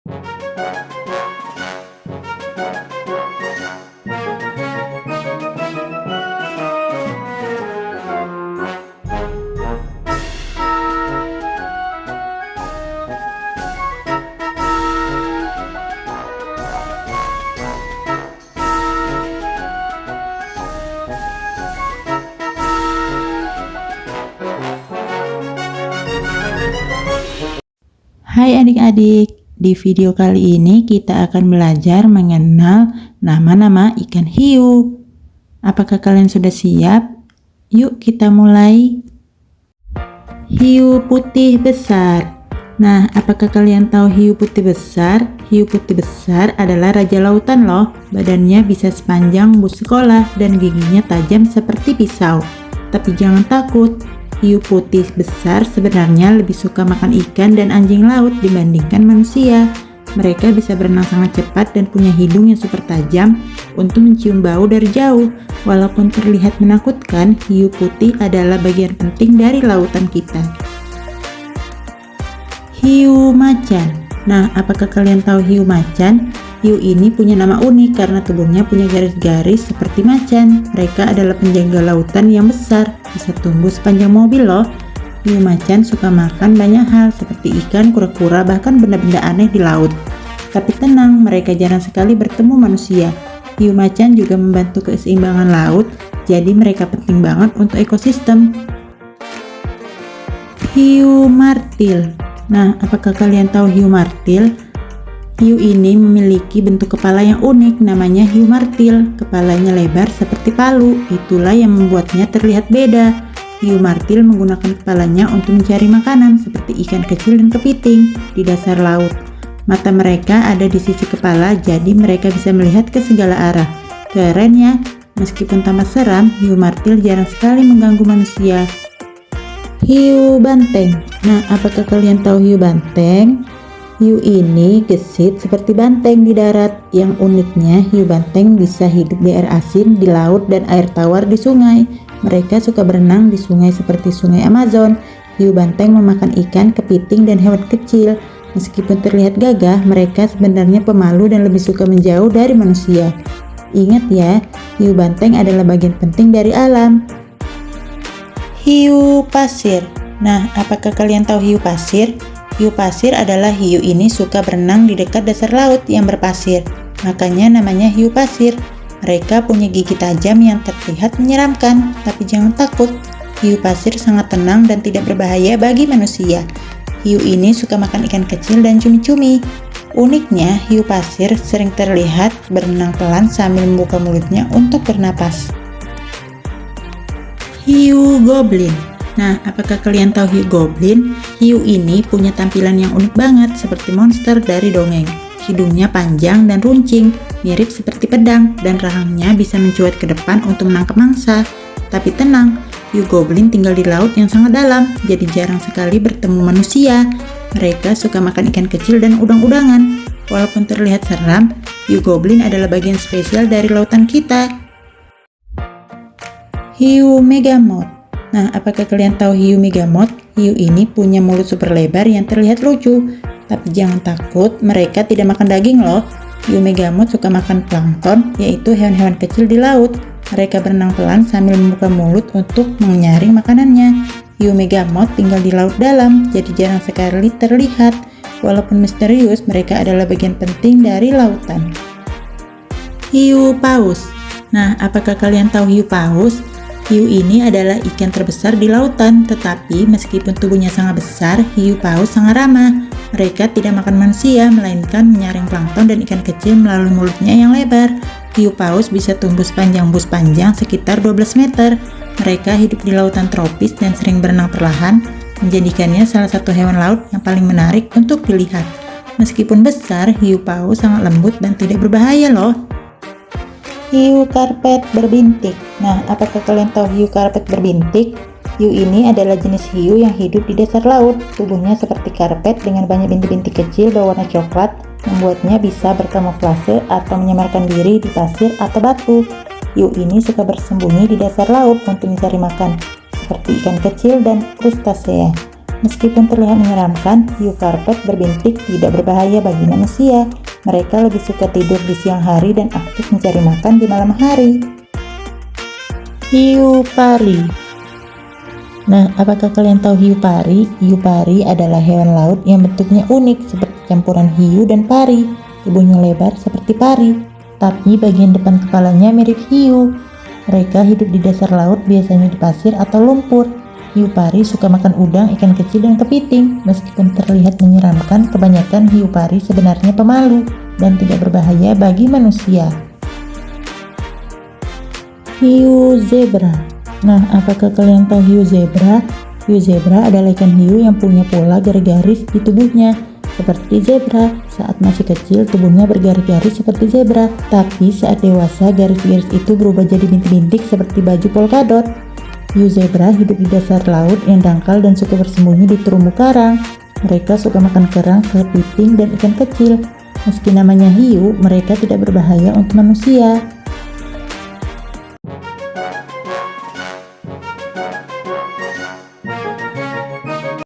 Hai adik-adik, di video kali ini kita akan belajar mengenal nama-nama ikan hiu. Apakah kalian sudah siap? Yuk kita mulai. Hiu putih besar. Nah, apakah kalian tahu hiu putih besar? Hiu putih besar adalah raja lautan loh. Badannya bisa sepanjang bus sekolah dan giginya tajam seperti pisau. Tapi jangan takut. Hiu putih besar sebenarnya lebih suka makan ikan dan anjing laut dibandingkan manusia. Mereka bisa berenang sangat cepat dan punya hidung yang super tajam untuk mencium bau dari jauh. Walaupun terlihat menakutkan, hiu putih adalah bagian penting dari lautan kita. Hiu macan. Nah, apakah kalian tahu hiu macan? Hiu ini punya nama unik karena tubuhnya punya garis-garis seperti macan. Mereka adalah penjaga lautan yang besar, bisa tumbuh sepanjang mobil loh. Hiu macan suka makan banyak hal seperti ikan, kura-kura, bahkan benda-benda aneh di laut. Tapi tenang, mereka jarang sekali bertemu manusia. Hiu macan juga membantu keseimbangan laut, jadi mereka penting banget untuk ekosistem. Hiu martil. Nah, apakah kalian tahu hiu martil? Hiu ini memiliki bentuk kepala yang unik, namanya hiu martil. Kepalanya lebar seperti palu, itulah yang membuatnya terlihat beda. Hiu martil menggunakan kepalanya untuk mencari makanan seperti ikan kecil dan kepiting di dasar laut. Mata mereka ada di sisi kepala, jadi mereka bisa melihat ke segala arah. Keren ya, meskipun tampak seram, hiu martil jarang sekali mengganggu manusia. Hiu banteng. Nah, apakah kalian tahu hiu banteng? Hiu ini gesit seperti banteng di darat. Yang uniknya, hiu banteng bisa hidup di air asin, di laut, dan air tawar di sungai. Mereka suka berenang di sungai seperti sungai Amazon. Hiu banteng memakan ikan, kepiting, dan hewan kecil. Meskipun terlihat gagah, mereka sebenarnya pemalu dan lebih suka menjauh dari manusia. Ingat ya, hiu banteng adalah bagian penting dari alam. Hiu pasir. Nah, apakah kalian tahu hiu pasir? Hiu pasir adalah hiu ini suka berenang di dekat dasar laut yang berpasir. Makanya namanya hiu pasir. Mereka punya gigi tajam yang terlihat menyeramkan, tapi jangan takut. Hiu pasir sangat tenang dan tidak berbahaya bagi manusia. Hiu ini suka makan ikan kecil dan cumi-cumi. Uniknya, hiu pasir sering terlihat berenang pelan sambil membuka mulutnya untuk bernapas. Hiu goblin. Nah, apakah kalian tahu hiu goblin? Hiu ini punya tampilan yang unik banget seperti monster dari dongeng. Hidungnya panjang dan runcing, mirip seperti pedang, dan rahangnya bisa mencuat ke depan untuk menangkap mangsa. Tapi tenang, hiu goblin tinggal di laut yang sangat dalam, jadi jarang sekali bertemu manusia. Mereka suka makan ikan kecil dan udang-udangan. Walaupun terlihat seram, hiu goblin adalah bagian spesial dari lautan kita. Hiu megamorph. Nah, apakah kalian tahu hiu megamorph? Hiu ini punya mulut super lebar yang terlihat lucu. Tapi jangan takut, mereka tidak makan daging loh. Hiu megamorph suka makan plankton, yaitu hewan-hewan kecil di laut. Mereka berenang pelan sambil membuka mulut untuk menyaring makanannya. Hiu megamorph tinggal di laut dalam, jadi jarang sekali terlihat. Walaupun misterius, mereka adalah bagian penting dari lautan. Hiu paus. Nah, apakah kalian tahu hiu paus? Hiu ini adalah ikan terbesar di lautan, tetapi meskipun tubuhnya sangat besar, hiu paus sangat ramah. Mereka tidak makan manusia, melainkan menyaring plankton dan ikan kecil melalui mulutnya yang lebar. Hiu paus bisa tumbuh sepanjang bus panjang sekitar 12 meter. Mereka hidup di lautan tropis dan sering berenang perlahan, menjadikannya salah satu hewan laut yang paling menarik untuk dilihat. Meskipun besar, hiu paus sangat lembut dan tidak berbahaya loh. Hiu karpet berbintik. Nah, apakah kalian tahu hiu karpet berbintik? Hiu ini adalah jenis hiu yang hidup di dasar laut. Tubuhnya seperti karpet dengan banyak bintik-bintik kecil berwarna coklat, membuatnya bisa berkamuflase atau menyamarkan diri di pasir atau batu. Hiu ini suka bersembunyi di dasar laut untuk mencari makan, seperti ikan kecil dan krustasea. Meskipun terlihat menyeramkan, hiu karpet berbintik tidak berbahaya bagi manusia. Mereka lebih suka tidur di siang hari dan aktif mencari makan di malam hari. Hiu pari. Nah, apakah kalian tahu hiu pari? Hiu pari adalah hewan laut yang bentuknya unik seperti campuran hiu dan pari. Tubuhnya lebar seperti pari, tapi bagian depan kepalanya mirip hiu. Mereka hidup di dasar laut, biasanya di pasir atau lumpur. Hiu pari suka makan udang, ikan kecil, dan kepiting. Meskipun terlihat menyeramkan, kebanyakan hiu pari sebenarnya pemalu dan tidak berbahaya bagi manusia. Hiu zebra. Nah, apakah kalian tahu hiu zebra? Hiu zebra adalah ikan hiu yang punya pola garis-garis di tubuhnya, seperti zebra. Saat masih kecil, tubuhnya bergaris-garis seperti zebra. Tapi saat dewasa, garis-garis itu berubah jadi bintik-bintik seperti baju polkadot. Hiu zebra hidup di dasar laut yang dangkal dan suka bersembunyi di terumbu karang. Mereka suka makan kerang, kepiting, dan ikan kecil. Meski namanya hiu, mereka tidak berbahaya untuk manusia.